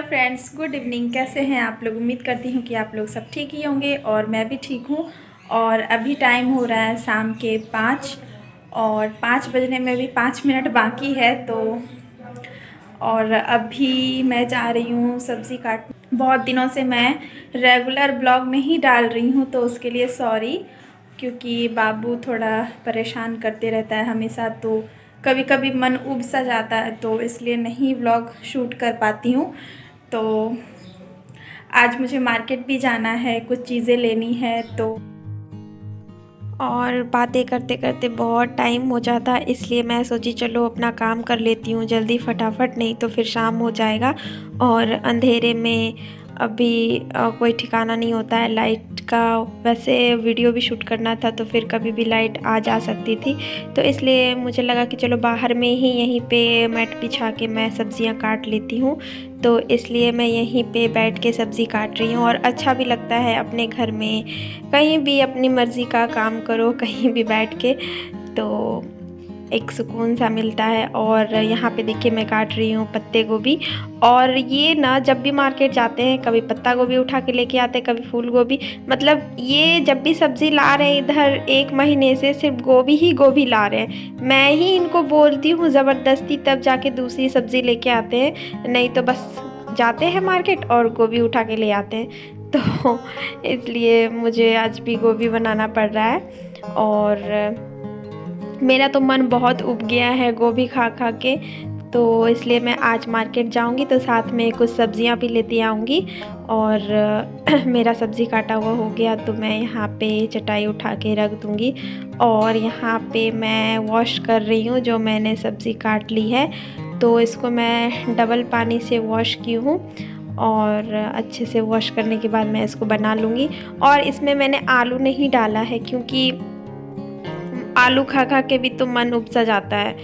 Friends, good evening. कैसे हैं आप लोग? उम्मीद करती हूँ कि आप लोग सब ठीक ही होंगे और मैं भी ठीक हूँ। और अभी टाइम हो रहा है शाम के 5 और 5 बजने में भी 5 मिनट बाकी है। तो और अभी मैं जा रही हूँ सब्ज़ी काट। बहुत दिनों से मैं रेगुलर ब्लॉग नहीं डाल रही हूँ, तो उसके लिए सॉरी, क्योंकि बाबू थोड़ा परेशान करते रहता है हमेशा। तो कभी कभी मन उब सा जाता है, तो इसलिए नहीं व्लॉग शूट कर पाती हूँ। तो आज मुझे मार्केट भी जाना है, कुछ चीज़ें लेनी है। तो और बातें करते करते बहुत टाइम हो जाता, इसलिए मैं सोची चलो अपना काम कर लेती हूँ जल्दी फटाफट, नहीं तो फिर शाम हो जाएगा। और अंधेरे में अभी कोई ठिकाना नहीं होता है लाइट का। वैसे वीडियो भी शूट करना था तो फिर कभी भी लाइट आ जा सकती थी, तो इसलिए मुझे लगा कि चलो बाहर में ही यहीं पे मैट बिछा के मैं सब्जियां काट लेती हूँ। तो इसलिए मैं यहीं पे बैठ के सब्ज़ी काट रही हूँ और अच्छा भी लगता है अपने घर में कहीं भी अपनी मर्ज़ी का काम करो, कहीं भी बैठ के, तो एक सुकून सा मिलता है। और यहाँ पे देखिए मैं काट रही हूँ पत्ते गोभी। और ये ना जब भी मार्केट जाते हैं कभी पत्ता गोभी उठा के लेके आते हैं, कभी फूल गोभी। मतलब ये जब भी सब्ज़ी ला रहे हैं इधर 1 महीने से सिर्फ गोभी ही गोभी ला रहे हैं। मैं ही इनको बोलती हूँ ज़बरदस्ती, तब जाके दूसरी सब्ज़ी लेके आते हैं, नहीं तो बस जाते हैं मार्केट और गोभी उठा के ले आते हैं। तो इसलिए मुझे आज भी गोभी बनाना पड़ रहा है। और मेरा तो मन बहुत उब गया है गोभी खा खा के, तो इसलिए मैं आज मार्केट जाऊंगी तो साथ में कुछ सब्जियां भी लेती आऊँगी। और मेरा सब्ज़ी काटा हुआ हो गया तो मैं यहाँ पे चटाई उठा के रख दूँगी। और यहाँ पे मैं वॉश कर रही हूँ जो मैंने सब्ज़ी काट ली है, तो इसको मैं डबल पानी से वॉश की हूँ। और अच्छे से वॉश करने के बाद मैं इसको बना लूँगी। और इसमें मैंने आलू नहीं डाला है, क्योंकि आलू खा खा के भी तो मन उब सा जाता है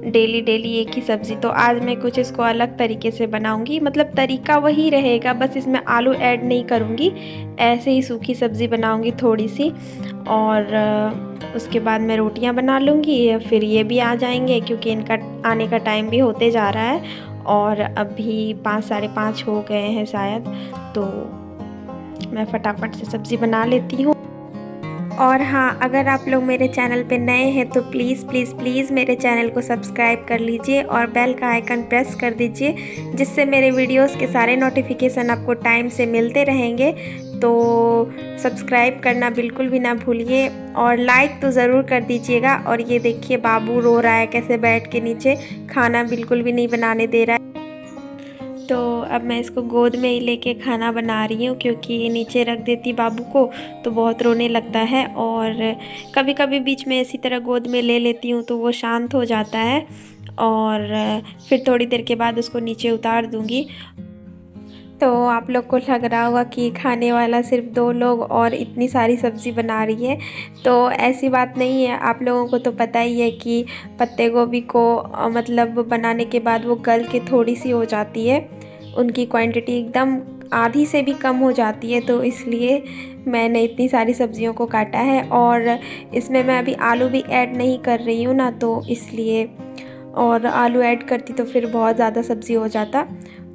डेली डेली एक ही सब्ज़ी। तो आज मैं कुछ इसको अलग तरीके से बनाऊंगी, मतलब तरीका वही रहेगा, बस इसमें आलू ऐड नहीं करूंगी, ऐसे ही सूखी सब्ज़ी बनाऊंगी थोड़ी सी। और उसके बाद मैं रोटियां बना लूँगी, फिर ये भी आ जाएंगे क्योंकि इनका आने का टाइम भी होते जा रहा है। और अभी 5 साढ़े 5 हो गए हैं शायद, तो मैं फटाफट से सब्ज़ी बना लेती हूँ। और हाँ, अगर आप लोग मेरे चैनल पे नए हैं तो प्लीज़ प्लीज़ प्लीज़ मेरे चैनल को सब्सक्राइब कर लीजिए और बेल का आइकन प्रेस कर दीजिए, जिससे मेरे वीडियोस के सारे नोटिफिकेशन आपको टाइम से मिलते रहेंगे। तो सब्सक्राइब करना बिल्कुल भी ना भूलिए और लाइक तो ज़रूर कर दीजिएगा। और ये देखिए बाबू रो रहा है कैसे बैठ के नीचे, खाना बिल्कुल भी नहीं बनाने दे रहा है। तो अब मैं इसको गोद में ही लेके खाना बना रही हूँ, क्योंकि नीचे रख देती बाबू को तो बहुत रोने लगता है। और कभी कभी बीच में इसी तरह गोद में ले लेती हूँ तो वो शांत हो जाता है। और फिर थोड़ी देर के बाद उसको नीचे उतार दूँगी। तो आप लोग को लग रहा होगा कि खाने वाला सिर्फ 2 लोग और इतनी सारी सब्ज़ी बना रही है, तो ऐसी बात नहीं है। आप लोगों को तो पता ही है कि पत्ते गोभी को मतलब बनाने के बाद वो गल के थोड़ी सी हो जाती है, उनकी क्वांटिटी एकदम आधी से भी कम हो जाती है। तो इसलिए मैंने इतनी सारी सब्जियों को काटा है। और इसमें मैं अभी आलू भी ऐड नहीं कर रही हूँ ना, तो इसलिए, और आलू ऐड करती तो फिर बहुत ज़्यादा सब्ज़ी हो जाता।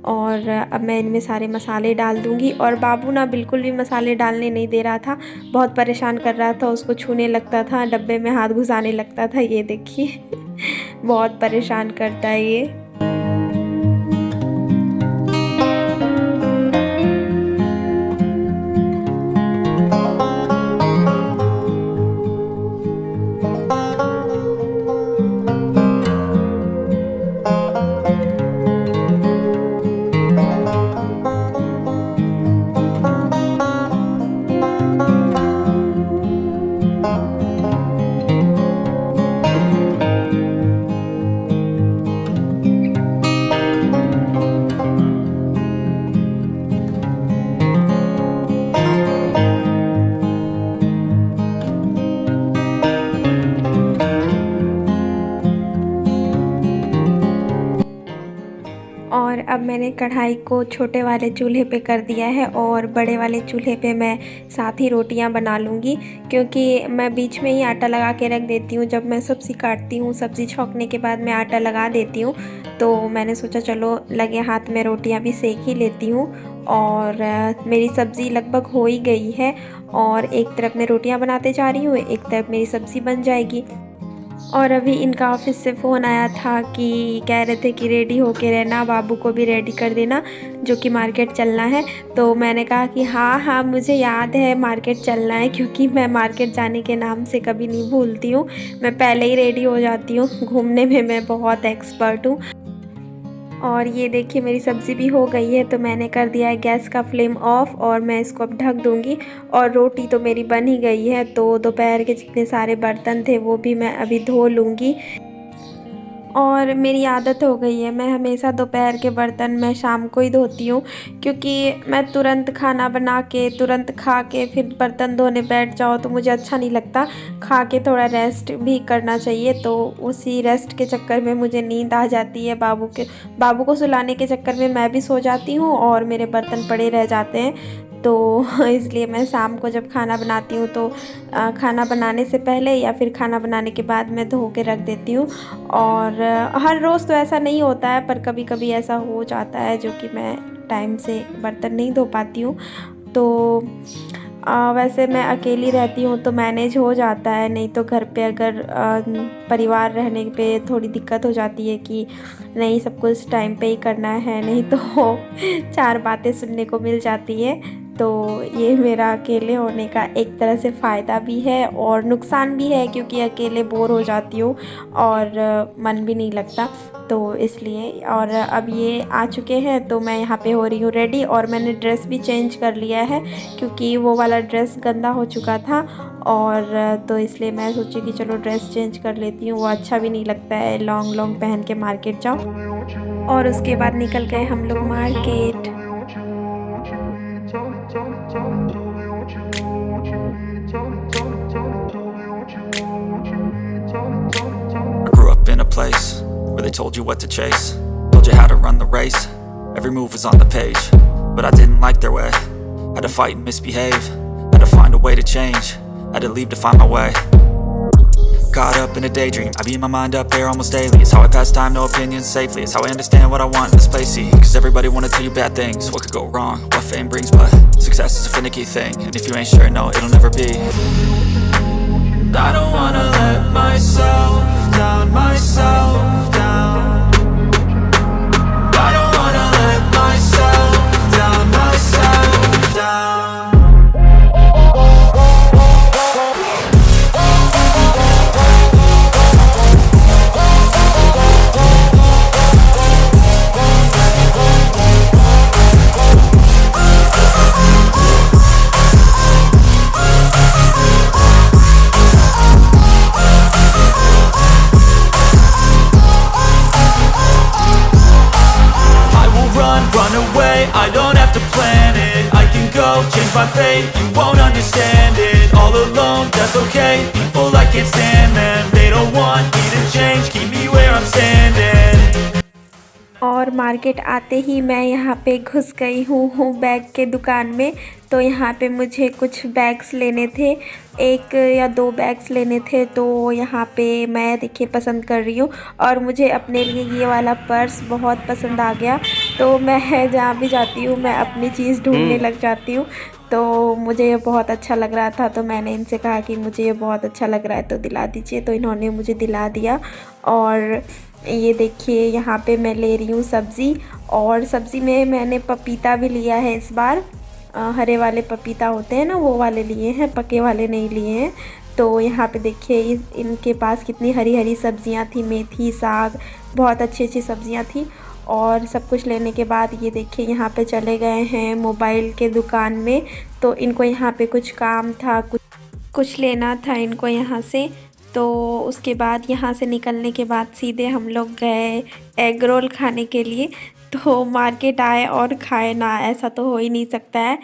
और अब मैं इनमें सारे मसाले डाल दूँगी। और बाबू ना बिल्कुल भी मसाले डालने नहीं दे रहा था, बहुत परेशान कर रहा था, उसको छूने लगता था, डब्बे में हाथ घुसाने लगता था। ये देखिए बहुत परेशान करता है ये। कढ़ाई को छोटे वाले चूल्हे पे कर दिया है और बड़े वाले चूल्हे पे मैं साथ ही रोटियां बना लूँगी, क्योंकि मैं बीच में ही आटा लगा के रख देती हूँ। जब मैं सब्ज़ी काटती हूँ, सब्ज़ी छौंकने के बाद मैं आटा लगा देती हूँ, तो मैंने सोचा चलो लगे हाथ में रोटियां भी सेक ही लेती हूँ। और मेरी सब्ज़ी लगभग हो ही गई है और एक तरफ मैं रोटियां बनाते जा रही हूँ, एक तरफ मेरी सब्ज़ी बन जाएगी। और अभी इनका ऑफिस से फ़ोन आया था कि कह रहे थे कि रेडी होके रहना, बाबू को भी रेडी कर देना, जो कि मार्केट चलना है। तो मैंने कहा कि हाँ हाँ मुझे याद है मार्केट चलना है, क्योंकि मैं मार्केट जाने के नाम से कभी नहीं भूलती हूँ। मैं पहले ही रेडी हो जाती हूँ, घूमने में मैं बहुत एक्सपर्ट हूँ। और ये देखिए मेरी सब्ज़ी भी हो गई है, तो मैंने कर दिया है गैस का फ्लेम ऑफ और मैं इसको अब ढक दूँगी। और रोटी तो मेरी बन ही गई है, तो दोपहर के जितने सारे बर्तन थे वो भी मैं अभी धो लूँगी। और मेरी आदत हो गई है, मैं हमेशा दोपहर के बर्तन मैं शाम को ही धोती हूँ, क्योंकि मैं तुरंत खाना बना के तुरंत खा के फिर बर्तन धोने बैठ जाओ तो मुझे अच्छा नहीं लगता। खा के थोड़ा रेस्ट भी करना चाहिए, तो उसी रेस्ट के चक्कर में मुझे नींद आ जाती है। बाबू को सुलाने के चक्कर में मैं भी सो जाती हूँ और मेरे बर्तन पड़े रह जाते हैं। तो इसलिए मैं शाम को जब खाना बनाती हूँ तो खाना बनाने से पहले या फिर खाना बनाने के बाद मैं धो के रख देती हूँ। और हर रोज़ तो ऐसा नहीं होता है, पर कभी कभी ऐसा हो जाता है जो कि मैं टाइम से बर्तन नहीं धो पाती हूँ। तो वैसे मैं अकेली रहती हूँ तो मैनेज हो जाता है, नहीं तो घर पे अगर परिवार रहने पे थोड़ी दिक्कत हो जाती है कि नहीं सब कुछ टाइम पे ही करना है, नहीं तो चार बातें सुनने को मिल जाती है। तो ये मेरा अकेले होने का एक तरह से फ़ायदा भी है और नुकसान भी है, क्योंकि अकेले बोर हो जाती हूँ और मन भी नहीं लगता, तो इसलिए। और अब ये आ चुके हैं तो मैं यहाँ पे हो रही हूँ रेडी, और मैंने ड्रेस भी चेंज कर लिया है क्योंकि वो वाला ड्रेस गंदा हो चुका था। और तो इसलिए मैं सोची कि चलो ड्रेस चेंज कर लेती हूँ, वो अच्छा भी नहीं लगता है लॉन्ग लॉन्ग पहन के मार्केट जाओ। और उसके बाद निकल गए हम लोग market. I grew up in a place where they told you what to chase, told you how to run the race, every move was on the page. But I didn't like their way, had to fight and misbehave, had to find a way to change, had to leave to find my way. Caught up in a daydream, I beat my mind up there almost daily. It's how I pass time, no opinions safely. It's how I understand what I want in this place, see. Cause everybody wanna tell you bad things, what could go wrong, what fame brings. But success is a finicky thing, and if you ain't sure, no, it'll never be. I don't wanna let myself down, myself down. I don't wanna let myself down, myself down. Run away, I don't have to plan it. I can go, change my fate, you won't understand it. All alone, that's okay, people I can't stand them. They don't want me to change, keep me where I'm standing. और market आते ही मैं यहाँ पे घुस गई हूँ bag के दुकान में। तो यहाँ पे मुझे कुछ बैग्स लेने थे, एक या दो बैग्स लेने थे, तो यहाँ पे मैं देखिए पसंद कर रही हूँ। और मुझे अपने लिए ये वाला पर्स बहुत पसंद आ गया, तो मैं जहाँ भी जाती हूँ मैं अपनी चीज़ ढूंढने लग जाती हूँ। तो मुझे ये बहुत अच्छा लग रहा था, तो मैंने इनसे कहा कि मुझे ये बहुत अच्छा लग रहा है तो दिला दीजिए, तो इन्होंने मुझे दिला दिया। और ये देखिए यहाँ पे मैं ले रही हूँ सब्ज़ी, और सब्ज़ी में मैंने पपीता भी लिया है इस बार। हरे वाले पपीता होते हैं ना, वो वाले लिए हैं, पके वाले नहीं लिए हैं। तो यहाँ पे देखिए इनके पास कितनी हरी हरी सब्जियाँ थी, मेथी, साग, बहुत अच्छी अच्छी सब्जियाँ थी। और सब कुछ लेने के बाद ये देखिए यहाँ पे चले गए हैं मोबाइल के दुकान में। तो इनको यहाँ पे कुछ काम था, कुछ लेना था इनको यहाँ से। तो उसके बाद यहाँ से निकलने के बाद सीधे हम लोग गए एग रोल खाने के लिए। तो मार्केट आए और खाए ना, ऐसा तो हो ही नहीं सकता है।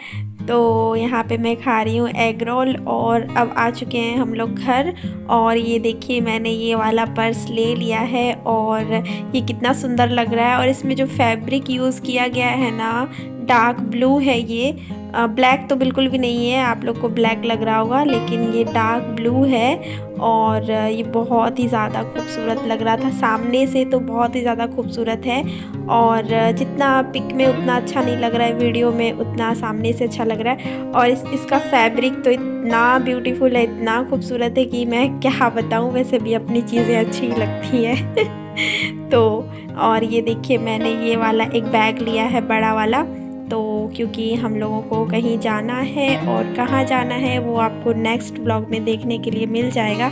तो यहाँ पे मैं खा रही हूँ एग रोल। और अब आ चुके हैं हम लोग घर। और ये देखिए मैंने ये वाला पर्स ले लिया है और ये कितना सुंदर लग रहा है। और इसमें जो फैब्रिक यूज़ किया गया है ना, डार्क ब्लू है ये, ब्लैक तो बिल्कुल भी नहीं है, आप लोग को ब्लैक लग रहा होगा, लेकिन ये डार्क ब्लू है। और ये बहुत ही ज़्यादा खूबसूरत लग रहा था सामने से, तो बहुत ही ज़्यादा खूबसूरत है। और जितना पिक में उतना अच्छा नहीं लग रहा है, वीडियो में उतना सामने से अच्छा लग रहा है। और इसका फैब्रिक तो इतना ब्यूटीफुल है, इतना खूबसूरत है कि मैं क्या बताऊँ। वैसे भी अपनी चीज़ें अच्छी लगती हैं तो और ये देखिए मैंने ये वाला एक बैग लिया है, बड़ा वाला, तो क्योंकि हम लोगों को कहीं जाना है और कहाँ जाना है वो आपको नेक्स्ट ब्लॉग में देखने के लिए मिल जाएगा।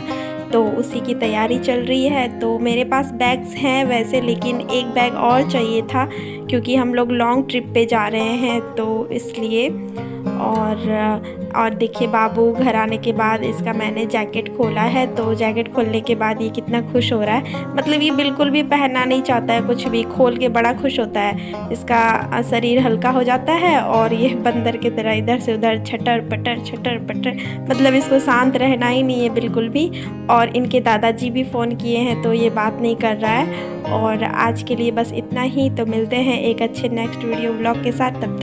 तो उसी की तैयारी चल रही है। तो मेरे पास बैग्स हैं वैसे, लेकिन एक बैग और चाहिए था क्योंकि हम लोग लॉन्ग ट्रिप पे जा रहे हैं, तो इसलिए। और देखिए बाबू घर आने के बाद इसका मैंने जैकेट खोला है, तो जैकेट खोलने के बाद ये कितना खुश हो रहा है। मतलब ये बिल्कुल भी पहनना नहीं चाहता है कुछ भी, खोल के बड़ा खुश होता है। इसका शरीर हल्का हो जाता है और ये बंदर की तरह इधर से उधर छटर पटर, मतलब इसको शांत रहना ही नहीं है बिल्कुल भी। और इनके दादाजी भी फ़ोन किए हैं तो ये बात नहीं कर रहा है। और आज के लिए बस इतना ही। तो मिलते हैं एक अच्छे नेक्स्ट वीडियो ब्लॉग के साथ, तब